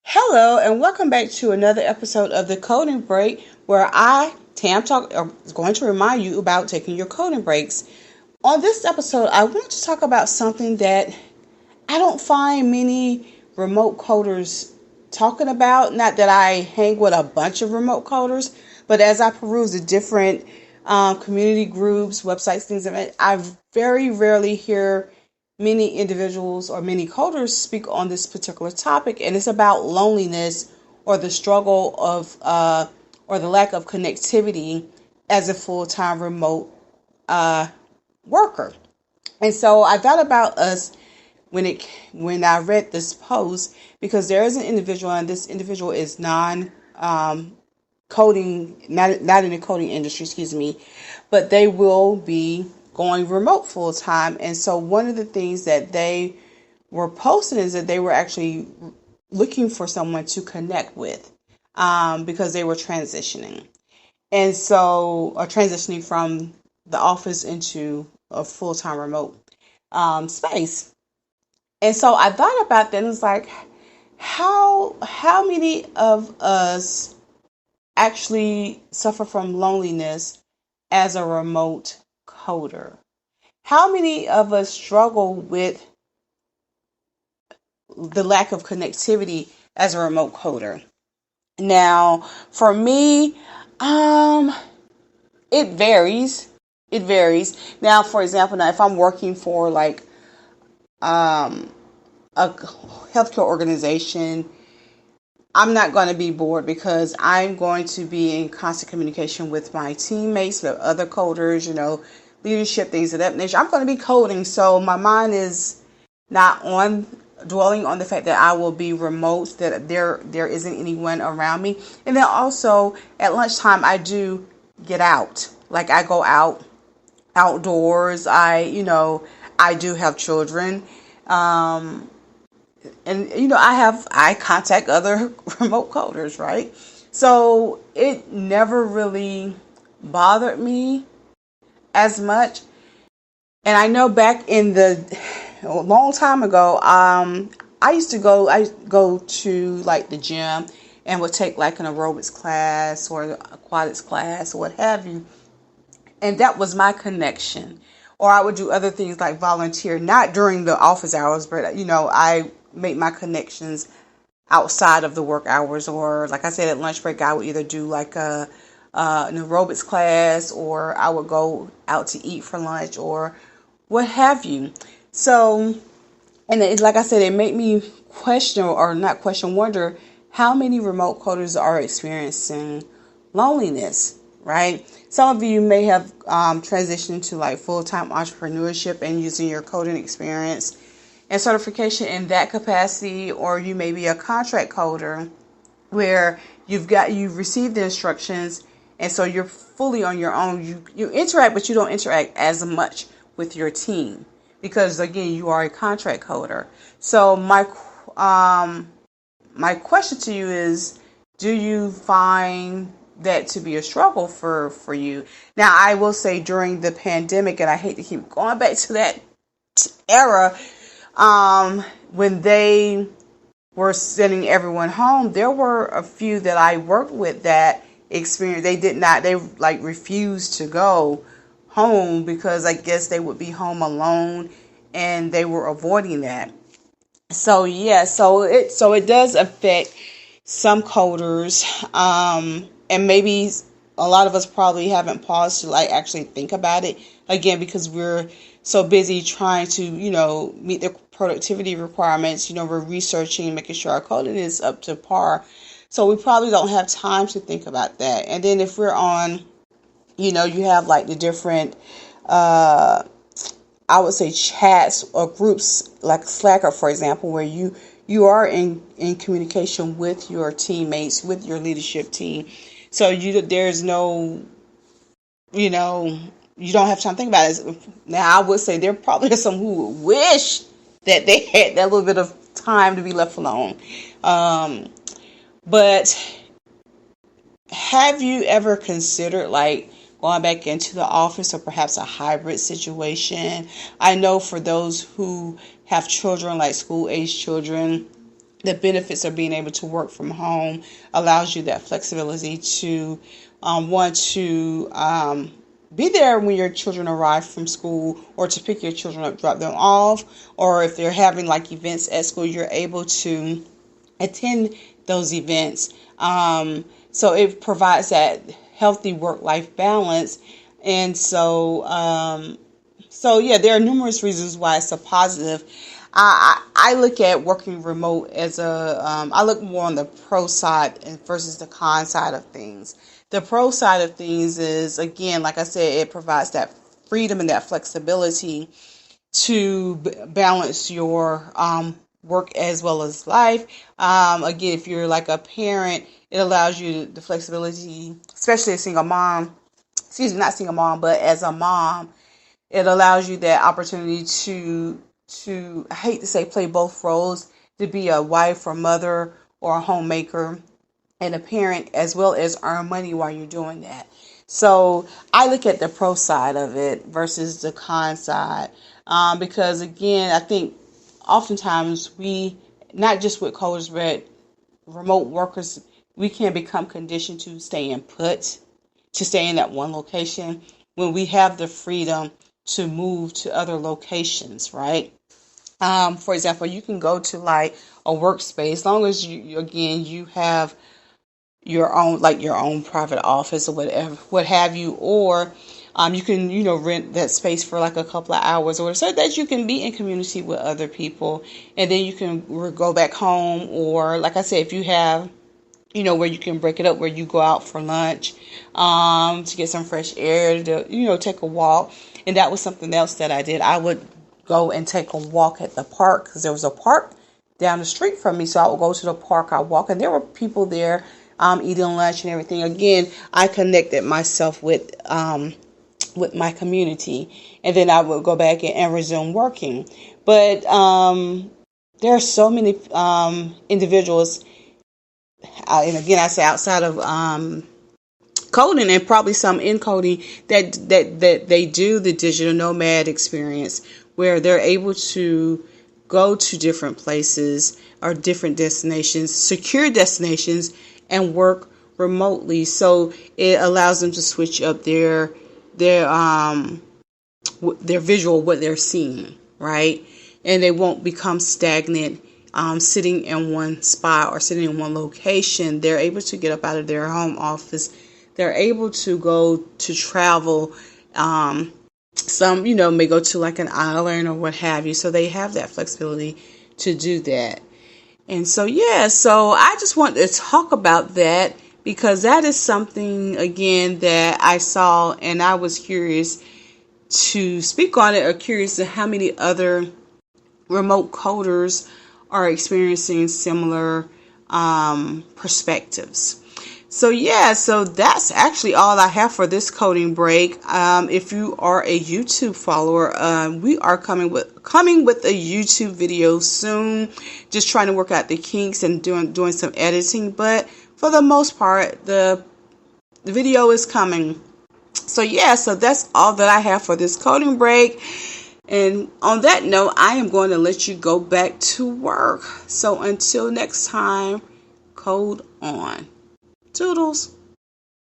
Hello, and welcome back to another episode of the Coding Break, where is going to remind you about taking your coding breaks. On this episode, I want to talk about something that I don't find many remote coders talking about. Not that I hang with a bunch of remote coders, but as I peruse the different community groups, websites, things like that, I very rarely hear many individuals or many coders speak on this particular topic, and it's about loneliness or the struggle of or the lack of connectivity as a full-time remote uh, worker. And so I thought about us when I read this post, because there is an individual, and this individual is non coding, not in the coding industry, excuse me, but they will be going remote full time. And so one of the things that they were posting is that they were actually looking for someone to connect with, because they were transitioning. And so, or transitioning from the office into a full time remote space. And so I thought about that, and it's like, how many of us actually suffer from loneliness as a remote coder? How many of us struggle with the lack of connectivity as a remote coder? Now, for me, it varies. It varies. Now, for example, now if I'm working for like um, a healthcare organization, I'm not going to be bored because I'm going to be in constant communication with my teammates, with other coders, leadership, things of that nature. I'm going to be coding, so my mind is not on dwelling on the fact that I will be remote, that there isn't anyone around me. And then also at lunchtime, I do get out. Like I go out outdoors. I do have children. And I contact other remote coders, right? So it never really bothered me as much. And I know back in a long time ago, I go to like the gym and would take like an aerobics class or aquatics class or what have you. And that was my connection. Or I would do other things like volunteer, not during the office hours, but I make my connections outside of the work hours. Or like I said, at lunch break, I would either do like an aerobics class, or I would go out to eat for lunch, or what have you. So, and like I said, it made me question, or not question, wonder how many remote coders are experiencing loneliness, right? Some of you may have transitioned to like full-time entrepreneurship and using your coding experience and certification in that capacity, or you may be a contract coder where you've received the instructions, and so you're fully on your own. You interact, but you don't interact as much with your team because again, you are a contract coder. So my question to you is, do you find that to be a struggle for you? Now, I will say during the pandemic, and I hate to keep going back to that era, when they were sending everyone home, there were a few that I worked with that experienced, they like refused to go home because I guess they would be home alone and they were avoiding that. So yeah, so it does affect some coders, and maybe a lot of us probably haven't paused to like actually think about it again because we're so busy trying to meet the productivity requirements. We're researching, making sure our coding is up to par, so we probably don't have time to think about that. And then if we're on, you have like the different I would say chats or groups like Slacker, for example, where you are in communication with your teammates, with your leadership team. So there's no, you don't have time to think about it. Now, I would say there probably are some who would wish that they had that little bit of time to be left alone. But have you ever considered like going back into the office, or perhaps a hybrid situation? I know for those who have children, like school age children, the benefits of being able to work from home allows you that flexibility to want to be there when your children arrive from school, or to pick your children up, drop them off, or if they're having like events at school, you're able to attend those events. So it provides that healthy work-life balance. And so yeah, there are numerous reasons why it's a positive. I look at working remote as I look more on the pro side versus the con side of things. The pro side of things is, again, like I said, it provides that freedom and that flexibility to balance your work as well as life. Again, if you're like a parent, it allows you the flexibility, especially a single mom. Excuse me, not single mom, but as a mom, it allows you that opportunity to I hate to say play both roles, to be a wife or mother or a homemaker and a parent, as well as earn money while you're doing that. So I look at the pro side of it versus the con side, because again, I think oftentimes we, not just with coders, but remote workers, we can become conditioned to staying put, to stay in that one location when we have the freedom to move to other locations, right? For example, you can go to like a workspace, as long as you have your own, like your own private office or whatever, what have you, or you can, rent that space for like a couple of hours, or so that you can be in community with other people, and then you can go back home, or like I said, if you have, where you can break it up, where you go out for lunch, to get some fresh air, to, take a walk. And that was something else that I did. I would go and take a walk at the park, because there was a park down the street from me. So I would go to the park, I walk, and there were people there eating lunch and everything. Again, I connected myself with my community, and then I would go back and resume working. But there are so many individuals, and again, I say outside of coding, and probably some in coding, that they do the digital nomad experience, where they're able to go to different places or different destinations, secure destinations, and work remotely. So it allows them to switch up their visual, what they're seeing, right? And they won't become stagnant sitting in one spot or sitting in one location. They're able to get up out of their home office. They're able to go to travel. Some, may go to like an island or what have you. So they have that flexibility to do that. And so, so I just wanted to talk about that, because that is something, again, that I saw, and I was curious to speak on it, or curious to how many other remote coders are experiencing similar perspectives. So so that's actually all I have for this coding break. If you are a YouTube follower, we are coming with a YouTube video soon. Just trying to work out the kinks and doing some editing, but for the most part, the video is coming. So so that's all that I have for this coding break. And on that note, I am going to let you go back to work. So until next time, code on. Toodles.